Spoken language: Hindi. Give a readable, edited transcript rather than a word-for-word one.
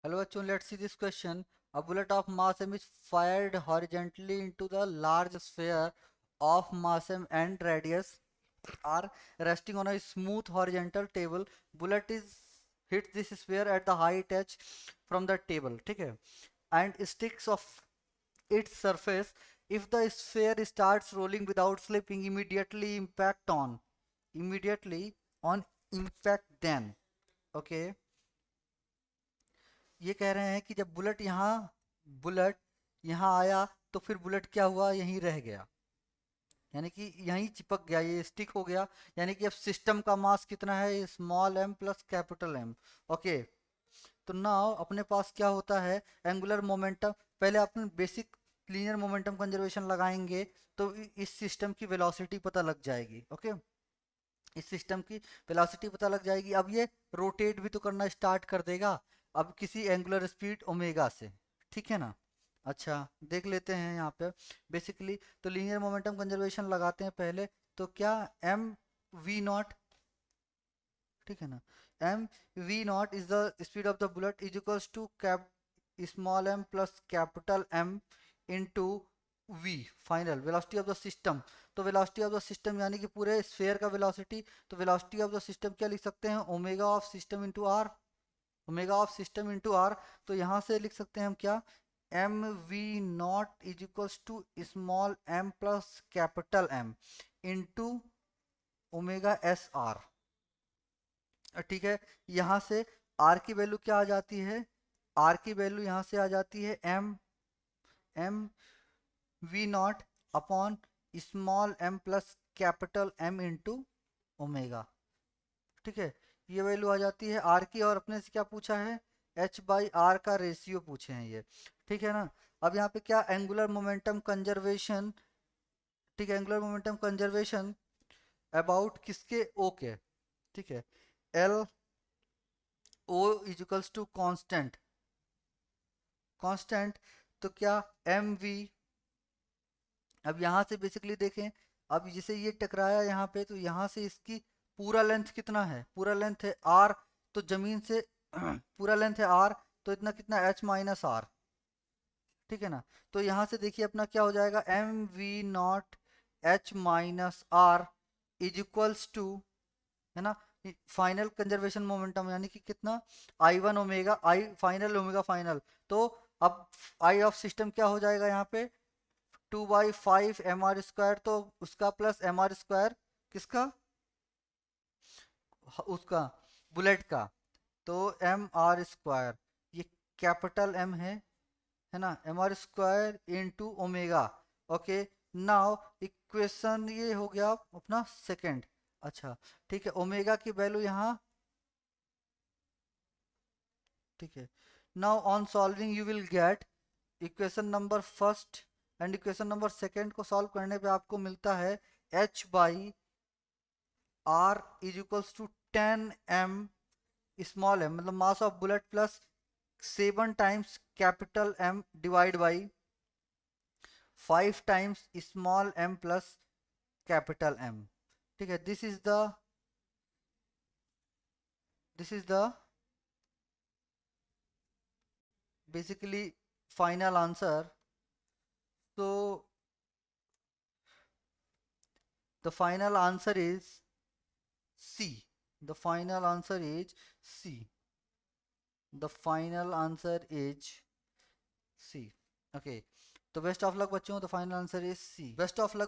Hello, bachon, let's see this question. A bullet of mass m is fired horizontally into the large sphere of mass m and radius r resting on a smooth horizontal table. Bullet is hits this sphere at the height h from the table, ठीक है, and sticks of its surface. If the sphere starts rolling without slipping, immediately on impact then. Okay, ये कह रहे हैं कि जब बुलेट यहाँ आया तो फिर बुलेट क्या हुआ, यहीं रह गया, यानी कि यहीं चिपक गया, ये स्टिक हो गया। यानी कि अब सिस्टम का मास कितना है, small M plus capital M. Okay, तो नाउ अपने पास क्या होता है, एंगुलर मोमेंटम। पहले अपन बेसिक लीनियर मोमेंटम कंजर्वेशन लगाएंगे तो इस सिस्टम की वेलोसिटी पता लग जाएगी। ओके, इस सिस्टम की वेलोसिटी पता लग जाएगी। अब ये रोटेट भी तो करना स्टार्ट कर देगा, अब किसी एंगुलर स्पीड ओमेगा से, ठीक है ना। अच्छा, देख लेते हैं यहाँ पे बेसिकली। तो लीनियर मोमेंटम कंजर्वेशन लगाते हैं पहले। तो क्या, एम वी नॉट, ठीक है ना, M V naught is the speed of the bullet is equals to cap small M plus capital M into V final velocity of the system. तो वेलोसिटी ऑफ द सिस्टम यानी कि पूरे स्फीयर का वेलोसिटी। तो वेलोसिटी ऑफ द सिस्टम क्या लिख सकते हैं, omega of system into R, omega of system into R. तो यहाँ से लिख सकते हैं हम क्या, M V naught is equals to small M plus capital M into omega S R. ठीक है, यहाँ से आर की वैल्यू क्या आ जाती है, आर की वैल्यू यहाँ से आ जाती है M M V naught upon small M plus capital M into omega. ठीक है, ये वैल्यू आ जाती है आर की। और अपने से क्या पूछा है, एच बाई आर का रेशियो पूछे हैं ये, ठीक है ना। अब यहाँ पे क्या, एंगुलर मोमेंटम कंजर्वेशन, ठीक है, एंगुलर मोमेंटम कंजर्वेशन अबाउट किसके, ओ के, ठीक है, L O equals to constant, constant. तो क्या, एम वी, अब यहाँ से बेसिकली देखें, अब जिसे ये टकराया यहाँ पे, तो यहाँ से इसकी पूरा लेंथ कितना है, पूरा लेंथ है आर। तो जमीन से पूरा लेंथ है आर, तो इतना कितना, एच माइनस आर, ठीक है ना। तो यहाँ से देखिए अपना क्या हो जाएगा, M V naught H minus R is equals to, है ना, फाइनल कंजर्वेशन मोमेंटम यानी कि कितना, I one omega, I final omega final. तो अब आई ऑफ सिस्टम क्या हो जाएगा यहाँ पे, 2/5 एम आर स्क्वायर, तो उसका प्लस एम आर स्क्वायर किसका, उसका बुलेट का। तो एम आर स्क्वायर, ये कैपिटल एम है ना, M R square into omega. Okay, now equation ये हो गया अपना सेकंड। अच्छा, ठीक है, ओमेगा की वैल्यू यहाँ, ठीक है। Now on solving you will get equation number first and equation number second को सॉल्व करने पे आपको मिलता है H by R is equals to 10 m small M, मतलब mass of bullet plus 7 times capital M divide by 5 times small M plus capital M. ठीक है, this is the basically final answer. तो the final answer is C. The final answer is C. The final answer is C. Okay. तो बेस्ट ऑफ लक बच्चों, तो final answer is C. Best of luck.